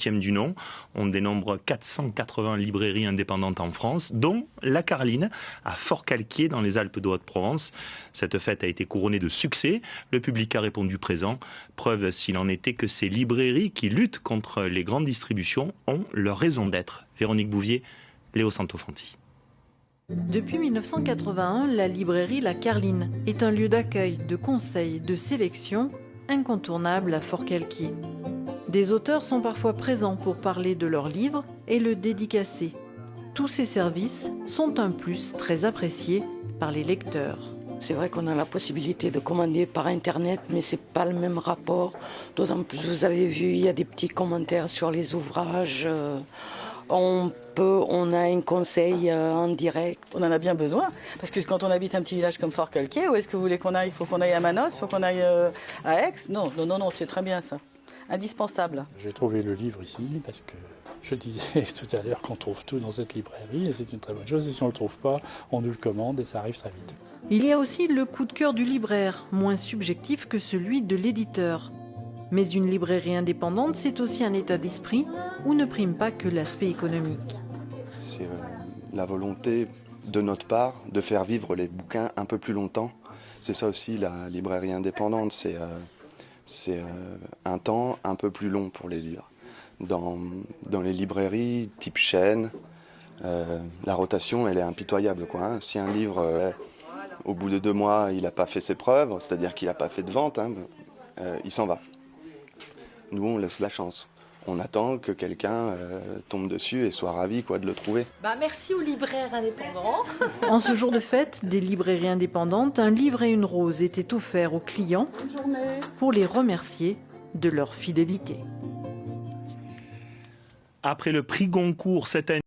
8e du nom. On dénombre 480 librairies indépendantes en France, dont la Carline, à Forcalquier, dans les Alpes de Haute-Provence. Cette fête a été couronnée de succès. Le public a répondu présent. Preuve, s'il en était, que ces librairies qui luttent contre les grandes distributions ont leur raison d'être. Véronique Bouvier, Léo Santofanti. Depuis 1981, la librairie La Carline est un lieu d'accueil, de conseil, de sélection incontournable à Forcalquier. Des auteurs sont parfois présents pour parler de leurs livres et le dédicacer. Tous ces services sont un plus très apprécié par les lecteurs. C'est vrai qu'on a la possibilité de commander par Internet, mais c'est pas le même rapport. D'autant plus, vous avez vu, il y a des petits commentaires sur les ouvrages. On a un conseil en direct. On en a bien besoin, parce que quand on habite un petit village comme Forcalquier, où est-ce que vous voulez qu'on aille? Il faut qu'on aille à Manos, il faut qu'on aille à Aix. Non, c'est très bien ça. Indispensable. J'ai trouvé le livre ici, parce que je disais tout à l'heure qu'on trouve tout dans cette librairie, et c'est une très bonne chose. Et si on ne le trouve pas, on nous le commande et ça arrive très vite. Il y a aussi le coup de cœur du libraire, moins subjectif que celui de l'éditeur. Mais une librairie indépendante, c'est aussi un état d'esprit où ne prime pas que l'aspect économique. C'est la volonté de notre part de faire vivre les bouquins un peu plus longtemps. C'est ça aussi la librairie indépendante, c'est un temps un peu plus long pour les livres. Dans les librairies type chaîne, la rotation elle est impitoyable, quoi, hein. Si un livre, au bout de 2 mois, il n'a pas fait ses preuves, c'est-à-dire qu'il n'a pas fait de vente, hein, il s'en va. Nous, on laisse la chance. On attend que quelqu'un tombe dessus et soit ravi, quoi, de le trouver. Merci aux libraires indépendants. En ce jour de fête des librairies indépendantes, un livre et une rose étaient offerts aux clients pour les remercier de leur fidélité. Après le prix Goncourt cette année,